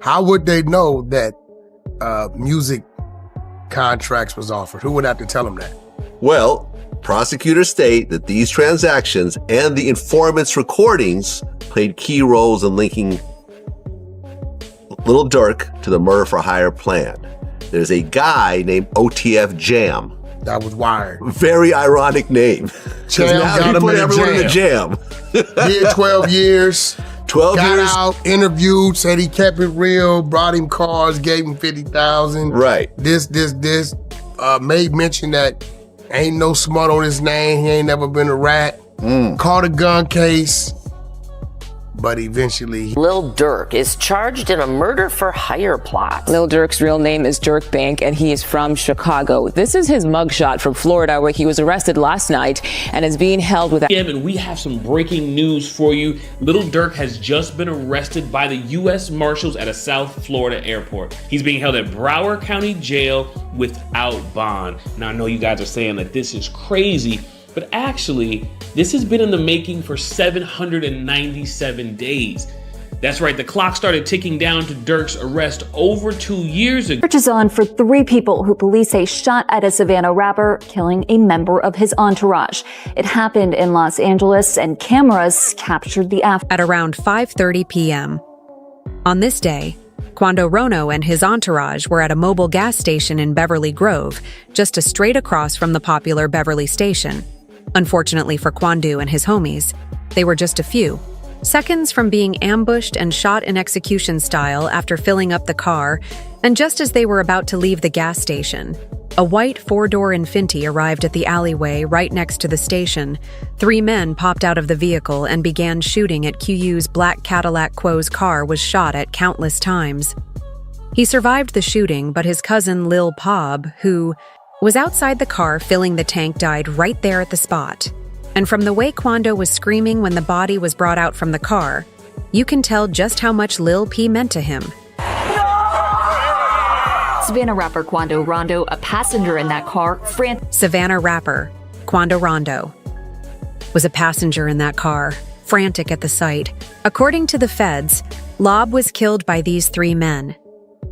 How would they know that music contracts was offered? Who would have to tell them that? Well, prosecutors state that these transactions and the informant's recordings played key roles in linking Lil Durk to the murder-for-hire plan. There's a guy named OTF Jam. That was wired. Very ironic name. Jam got him put everyone in the jam. Did 12 years. 12 got years. out, interviewed, said he kept it real, brought him cars, gave him $50,000. Right. This. Made mention that ain't no smut on his name. He ain't never been a rat. Caught a gun case. But eventually... Lil Durk is charged in a murder-for-hire plot. Lil Durk's real name is Durk Bank, and he is from Chicago. This is his mugshot from Florida, where he was arrested last night and is being held without... And we have some breaking news for you. Lil Durk has just been arrested by the U.S. Marshals at a South Florida airport. He's being held at Broward County Jail without bond. Now, I know you guys are saying that this is crazy, but actually, this has been in the making for 797 days. That's right, the clock started ticking down to Durk's arrest over 2 years ago. Search is on for 3 people who police say shot at a Savannah rapper, killing a member of his entourage. It happened in Los Angeles, and cameras captured the after. At around 5:30 p.m. On this day, Quando Rono and his entourage were at a mobile gas station in Beverly Grove, just a straight across from the popular Beverly Station. Unfortunately for Quando and his homies, they were just a few seconds from being ambushed and shot in execution style after filling up the car, and just as they were about to leave the gas station, a white 4-door Infiniti arrived at the alleyway right next to the station. 3 men popped out of the vehicle and began shooting at QU's black Cadillac. Quo's car was shot at countless times. He survived the shooting, but his cousin Lil Pob, who was outside the car filling the tank, died right there at the spot. And from the way Quando was screaming when the body was brought out from the car, you can tell just how much Lil P meant to him. Savannah rapper Quando Rondo, a passenger in that car, Savannah rapper Quando Rondo was a passenger in that car, frantic at the sight. According to the feds, Lob was killed by these 3 men.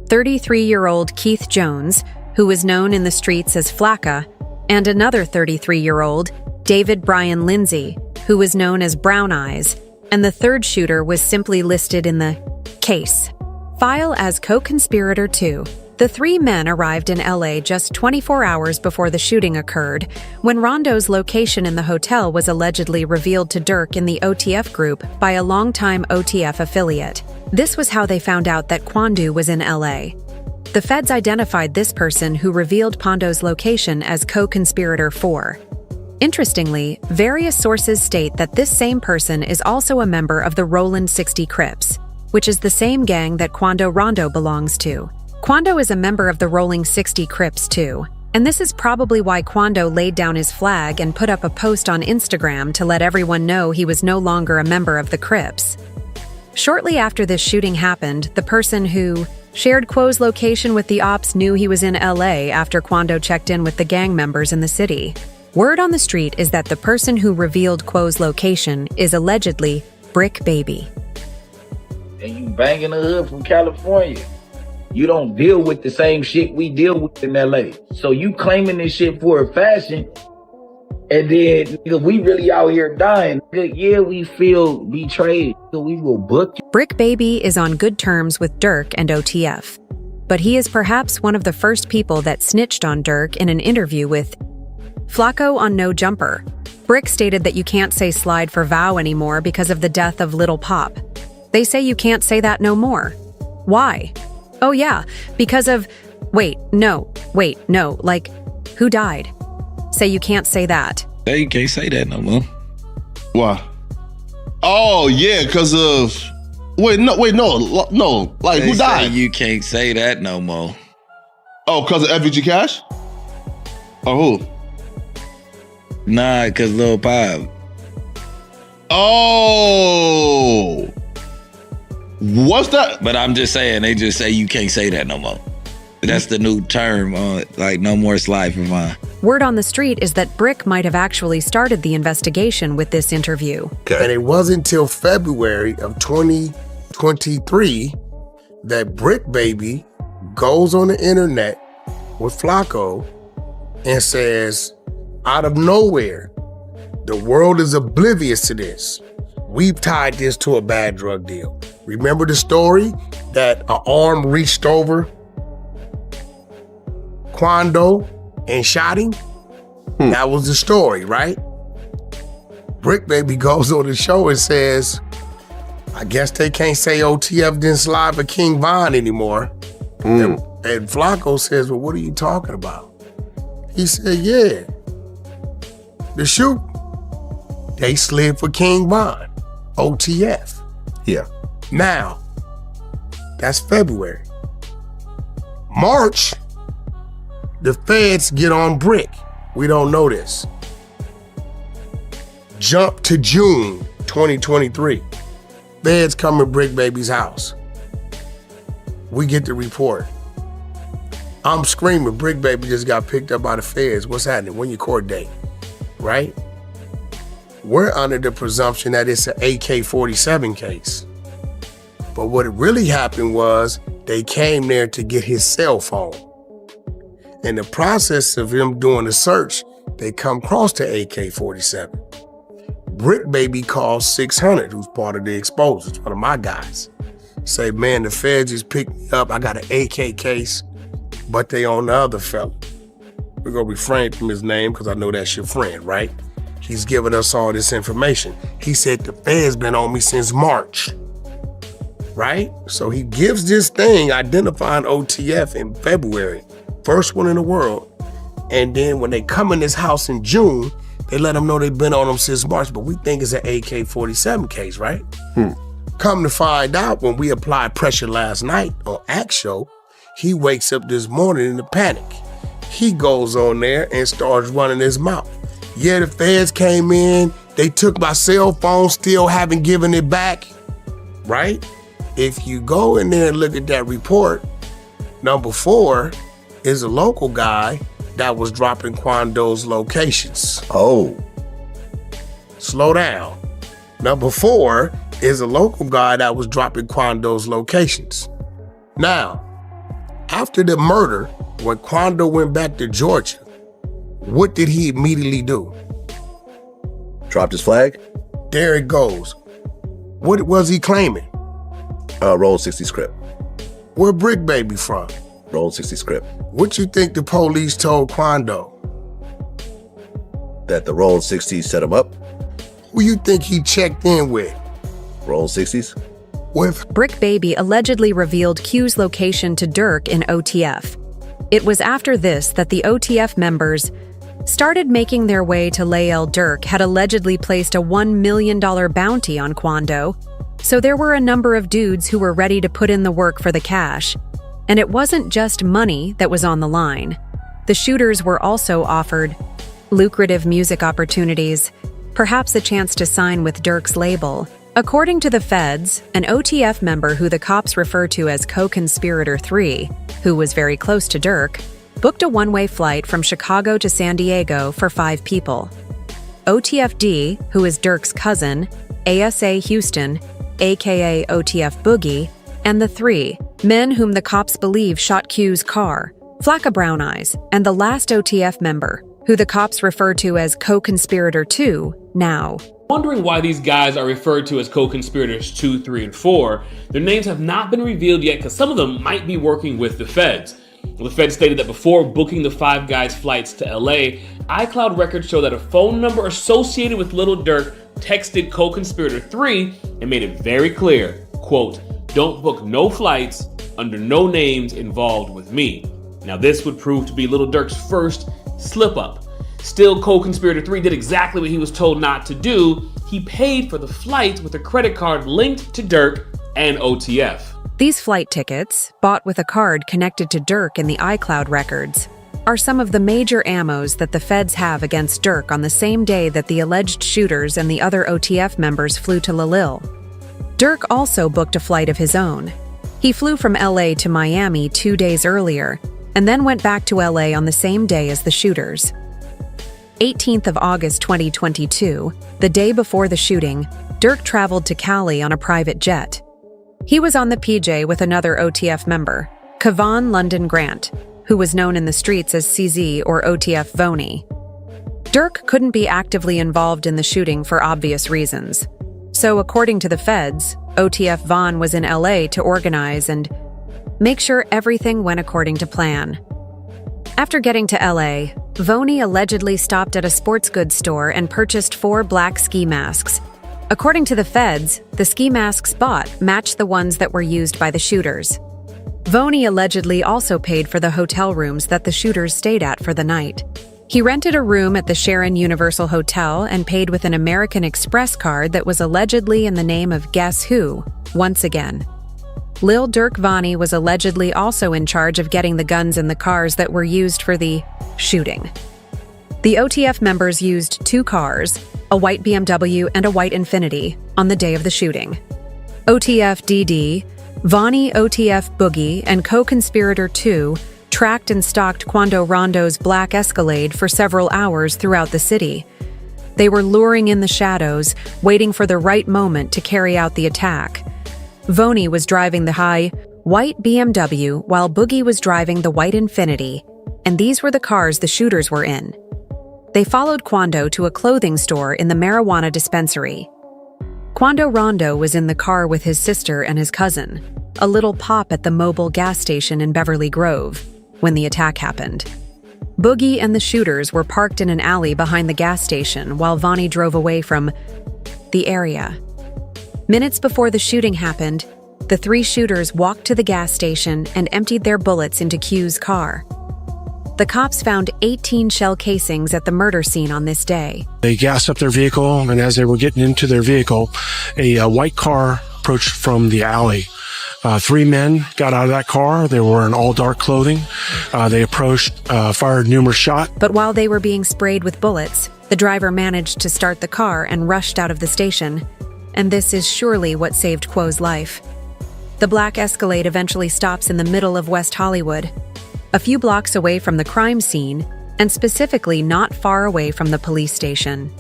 33-year-old Keith Jones, who was known in the streets as Flacca, and another 33-year-old, David Brian Lindsay, who was known as Brown Eyes, and the third shooter was simply listed in the case file as co-conspirator 2. The 3 men arrived in LA just 24 hours before the shooting occurred, when Rondo's location in the hotel was allegedly revealed to Durk in the OTF group by a longtime OTF affiliate. This was how they found out that Quando was in LA. The feds identified this person who revealed Pondo's location as co-conspirator 4. Interestingly, various sources state that this same person is also a member of the Roland 60 Crips, which is the same gang that Quando Rondo belongs to. Quando is a member of the Rolling 60 Crips too, and this is probably why Quando laid down his flag and put up a post on Instagram to let everyone know he was no longer a member of the Crips. Shortly after this shooting happened, the person who shared Quo's location with the ops knew he was in LA after Quando checked in with the gang members in the city. Word on the street is that the person who revealed Quo's location is allegedly Brick Baby. And you banging the hood from California. You don't deal with the same shit we deal with in LA. So you claiming this shit for a fashion, and then nigga, we really out here dying. Yeah, we feel betrayed. So we will book you. Brick Baby is on good terms with Durk and OTF, but he is perhaps one of the first people that snitched on Durk in an interview with Flacco on No Jumper. Brick stated that you can't say slide for vow anymore because of the death of Little Pop. They say you can't say that no more. Why? Oh yeah, because of... Wait, no, like, who died? Say you can't say that. Hey, you can't say that no more. Why? Oh, yeah, because of... no, like, They who died? say you can't say that no more. Oh, because of FVG Cash? Or who? Nah, because Lil Pop. Oh... What's that? But I'm just saying, they just say you can't say that no more. That's the new term, like no more slide for mine. Word on the street is that Brick might have actually started the investigation with this interview. And it wasn't until February of 2023 that Brick Baby goes on the internet with Flacco and says, out of nowhere, the world is oblivious to this. We've tied this to a bad drug deal. Remember the story that an arm reached over Quando and shot him? That was the story, right? Brick Baby goes on the show and says, I guess they can't say OTF didn't slide for King Von anymore. And Flacco says, well, what are you talking about? He said, yeah, the shoot, they slid for King Von, OTF. Yeah. Now, that's February. March, the feds get on Brick. We don't know this. Jump to June 2023. Feds come to Brick Baby's house. We get the report. I'm screaming, Brick Baby just got picked up by the feds. What's happening? When your court date? Right? We're under the presumption that it's an AK-47 case. But what really happened was they came there to get his cell phone. In the process of him doing the search, they come across the AK-47. Brick Baby calls 600, who's part of the exposers, one of my guys. Say, man, the feds just picked me up. I got an AK case, but they on the other fella. We're gonna refrain from his name because I know that's your friend, right? He's giving us all this information. He said the feds been on me since March, right? So he gives this thing identifying OTF in February, first one in the world. And then when they come in this house in June, they let them know they've been on him since March, but we think it's an AK-47 case, right? Come to find out, when we applied pressure last night on Act Show, he wakes up this morning in a panic. He goes on there and starts running his mouth. Yeah, the feds came in, they took my cell phone, still haven't given it back, right? If you go in there and look at that report, number 4 is a local guy that was dropping Quando's locations. Oh. Slow down. Number 4 is a local guy that was dropping Quando's locations. Now, after the murder, when Quando went back to Georgia, what did he immediately do? Dropped his flag? There it goes. What was he claiming? Roll 60 script. Where Brick Baby from? Roll 60 script. What you think the police told Quando? That the Roll 60s set him up? Who you think he checked in with? Roll 60s? With Brick Baby allegedly revealed Q's location to Durk in OTF. It was after this that the OTF members started making their way to Lil Durk had allegedly placed a $1 million bounty on Quando, so there were a number of dudes who were ready to put in the work for the cash. And it wasn't just money that was on the line. The shooters were also offered lucrative music opportunities, perhaps a chance to sign with Durk's label. According to the feds, an OTF member who the cops refer to as co-conspirator 3, who was very close to Durk, booked a one-way flight from Chicago to San Diego for 5 people. OTFD, who is Durk's cousin, ASA Houston, aka OTF Boogie, and the 3 men whom the cops believe shot Q's car, Flacca Brown Eyes, and the last OTF member, who the cops refer to as co-conspirator 2 now. Wondering why these guys are referred to as co-conspirators 2, 3, and 4, their names have not been revealed yet because some of them might be working with the feds. The feds stated that before booking the 5 guys' flights to LA, iCloud records show that a phone number associated with Lil Durk texted co-conspirator 3 and made it very clear, quote, "Don't book no flights under no names involved with me." Now this would prove to be Lil Durk's first slip-up. Still, co-conspirator 3 did exactly what he was told not to do. He paid for the flight with a credit card linked to Durk and OTF. These flight tickets, bought with a card connected to Durk in the iCloud records, are some of the major ammos that the feds have against Durk on the same day that the alleged shooters and the other OTF members flew to Lil. Durk also booked a flight of his own. He flew from LA to Miami 2 days earlier, and then went back to LA on the same day as the shooters. 18th of August 2022, the day before the shooting, Durk traveled to Cali on a private jet. He was on the PJ with another OTF member, Kevon London Grant, who was known in the streets as CZ or OTF Voni. Durk couldn't be actively involved in the shooting for obvious reasons. So according to the feds, OTF Vaughn was in LA to organize and make sure everything went according to plan. After getting to LA, Voni allegedly stopped at a sports goods store and purchased 4 black ski masks. According to the feds, the ski masks bought matched the ones that were used by the shooters. Voni allegedly also paid for the hotel rooms that the shooters stayed at for the night. He rented a room at the Sharon Universal Hotel and paid with an American Express card that was allegedly in the name of Guess Who, once again. Lil Durk Vani was allegedly also in charge of getting the guns in the cars that were used for the shooting. The OTF members used 2 cars, a white BMW and a white Infiniti, on the day of the shooting. OTF DD, Vani OTF Boogie, and co-conspirator 2 tracked and stalked Quando Rondo's black Escalade for several hours throughout the city. They were luring in the shadows, waiting for the right moment to carry out the attack. Voni was driving the high, white BMW while Boogie was driving the white Infiniti, and these were the cars the shooters were in. They followed Quando to a clothing store in the marijuana dispensary. Quando Rondo was in the car with his sister and his cousin, a little pop at the mobile gas station in Beverly Grove, when the attack happened. Boogie and the shooters were parked in an alley behind the gas station while Vani drove away from the area. Minutes before the shooting happened, the 3 shooters walked to the gas station and emptied their bullets into Q's car. The cops found 18 shell casings at the murder scene on this day. They gassed up their vehicle, and as they were getting into their vehicle, a white car approached from the alley. 3 men got out of that car. They were in all dark clothing. They approached, fired numerous shots. But while they were being sprayed with bullets, the driver managed to start the car and rushed out of the station. And this is surely what saved Quo's life. The black Escalade eventually stops in the middle of West Hollywood, a few blocks away from the crime scene, and specifically not far away from the police station.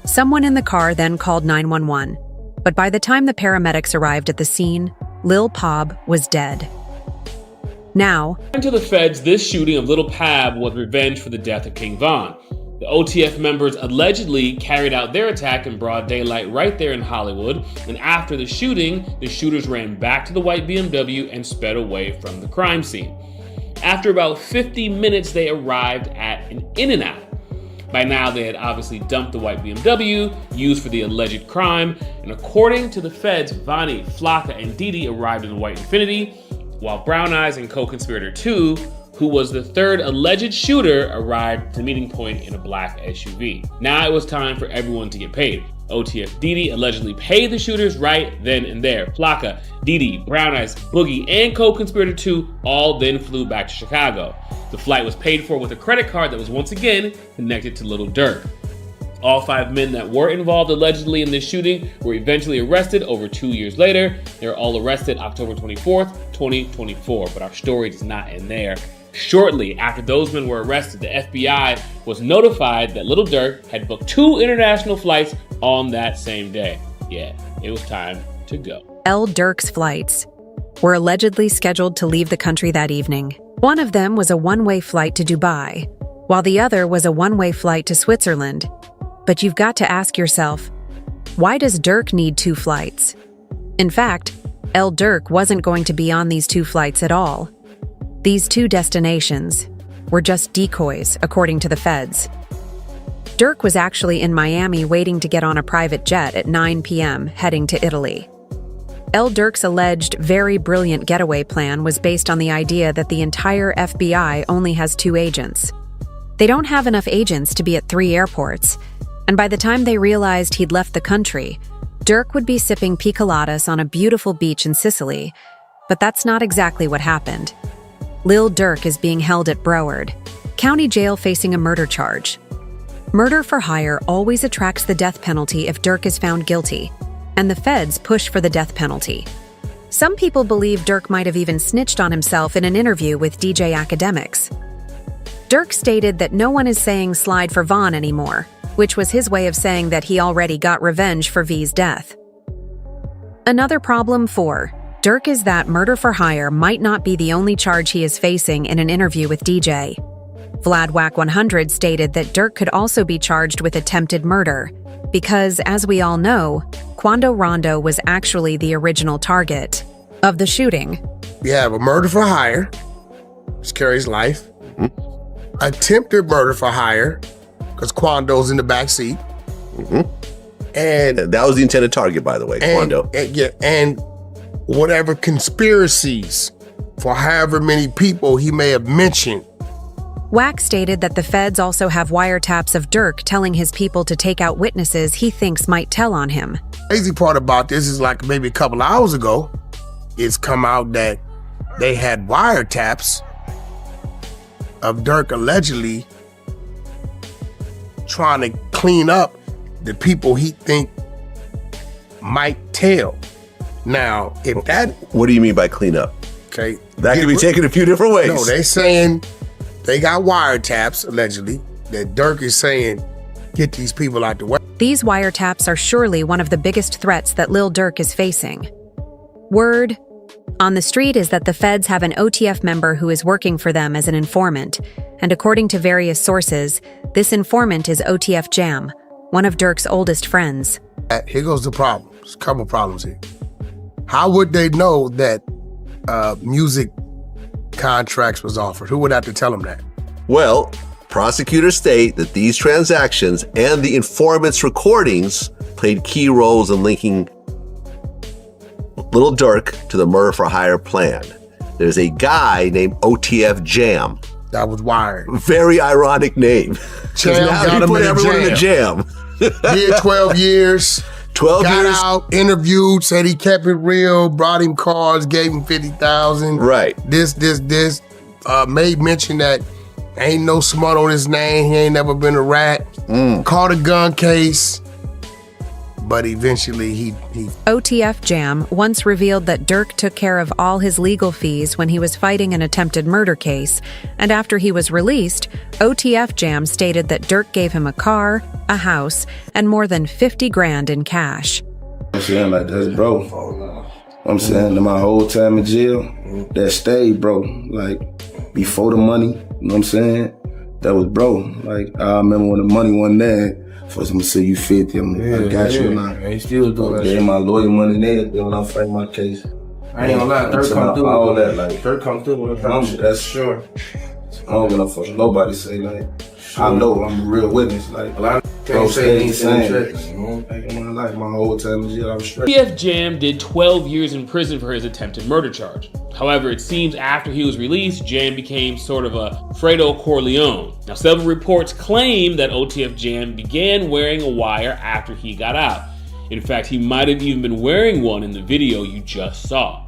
Someone in the car then called 911, but by the time the paramedics arrived at the scene, Lil Pab was dead. Now, according to the feds, this shooting of Lil Pab was revenge for the death of King Von. The OTF members allegedly carried out their attack in broad daylight right there in Hollywood, and after the shooting, the shooters ran back to the white BMW and sped away from the crime scene. After about 50 minutes, they arrived at an In-N-Out. By now, they had obviously dumped the white BMW used for the alleged crime, and according to the feds, Vani, Flocka, and Didi arrived in the white Infiniti, while Brown Eyes and co-conspirator 2, who was the 3rd alleged shooter, arrived at the meeting point in a black SUV. Now it was time for everyone to get paid. OTF Didi allegedly paid the shooters right then and there. Flocka, Didi, Brown Eyes, Boogie, and co-conspirator 2 all then flew back to Chicago. The flight was paid for with a credit card that was once again connected to Lil Durk. All 5 men that were involved allegedly in this shooting were eventually arrested over 2 years later. They were all arrested October 24th, 2024, but our story does not end there. Shortly after those men were arrested, the FBI was notified that Lil Durk had booked 2 international flights on that same day. Yeah, it was time to go. Lil Durk's flights were allegedly scheduled to leave the country that evening. One of them was a one-way flight to Dubai, while the other was a one-way flight to Switzerland. But you've got to ask yourself, why does Durk need 2 flights? In fact, Lil Durk wasn't going to be on these 2 flights at all. These 2 destinations were just decoys, according to the feds. Durk was actually in Miami waiting to get on a private jet at 9 p.m. heading to Italy. Lil Durk's alleged very brilliant getaway plan was based on the idea that the entire FBI only has 2 agents. They don't have enough agents to be at 3 airports, and by the time they realized he'd left the country, Durk would be sipping piccoladas on a beautiful beach in Sicily. But that's not exactly what happened. Lil Durk is being held at Broward County Jail facing a murder charge. Murder for hire always attracts the death penalty if Durk is found guilty, and the feds push for the death penalty. Some people believe Durk might have even snitched on himself in an interview with DJ Academics. Durk stated that no one is saying slide for Vaughn anymore, which was his way of saying that he already got revenge for V's death. Another problem for Durk is that murder for hire might not be the only charge he is facing in an interview with DJ. Vlad Wack 100 stated that Durk could also be charged with attempted murder because, as we all know, Quando Rondo was actually the original target of the shooting. You have a murder for hire, which carries life. Attempted murder for hire, because Quando's in the back seat. And that was the intended target, by the way, Quando. And whatever conspiracies for however many people he may have mentioned. Wack stated that the feds also have wiretaps of Durk telling his people to take out witnesses he thinks might tell on him. Crazy part about this is like maybe a couple hours ago, it's come out that they had wiretaps of Durk allegedly trying to clean up the people he think might tell. Now, if that... What do you mean by clean up? Okay. That could be taken a few different ways. No, they saying they got wiretaps, allegedly, that Durk is saying, get these people out the way. These wiretaps are surely one of the biggest threats that Lil Durk is facing. Word on the street is that the feds have an OTF member who is working for them as an informant, and according to various sources, this informant is OTF Jam, one of Durk's oldest friends. Here goes the problem. There's a couple problems here. How would they know that music contracts was offered? Who would have to tell them that? Well, prosecutors state that these transactions and the informant's recordings played key roles in linking Lil Durk to the murder for hire plan. There's a guy named OTF Jam. That was wired. Very ironic name. Jam now got he him put in a everyone in the jam. Did 12 years. 12 got years. out, interviewed, said he kept it real, brought him cars, gave him 50,000. Right. This. Made mention that ain't no smut on his name. He ain't never been a rat. Caught a gun case. But eventually he... OTF Jam once revealed that Durk took care of all his legal fees when he was fighting an attempted murder case, and after he was released, OTF Jam stated that Durk gave him a car, a house, and more than 50 grand in cash. I'm saying, like, that's bro. I'm saying, my whole time in jail, that stayed, bro. Like, before the money, you know what I'm saying? That was bro. Like, I remember when the money wasn't there, first I'm gonna say you 50, I got you now. He still doing that. Gave my lawyer money there when I fight my case. I ain't gonna lie, Durk come through. All that, like, Durk come through with that. That's sure. I don't give no fuck nobody say, like, I know I'm a real witness. Like, a lot of can't say anything. Like, my whole time in jail, I was straight. OTF Jam did 12 years in prison for his attempted murder charge. However, it seems after he was released, Jam became sort of a Fredo Corleone. Now, several reports claim that OTF Jam began wearing a wire after he got out. In fact, he might have even been wearing one in the video you just saw.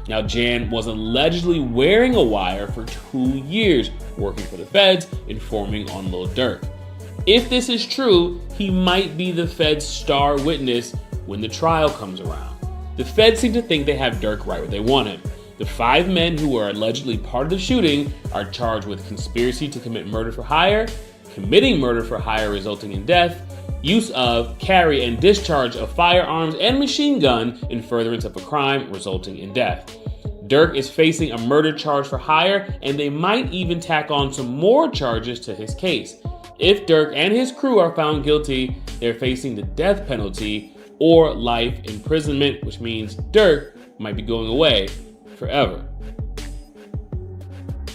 Now, Jam was allegedly wearing a wire for 2 years, working for the feds, informing on Lil Durk. If this is true, he might be the feds' star witness when the trial comes around. The feds seem to think they have Durk right where they want him. The 5 men who are allegedly part of the shooting are charged with conspiracy to commit murder for hire, committing murder for hire resulting in death, use of, carry, and discharge of firearms and machine gun in furtherance of a crime resulting in death. Durk is facing a murder charge for hire, and they might even tack on some more charges to his case. If Durk and his crew are found guilty, they're facing the death penalty or life imprisonment, which means Durk might be going away forever.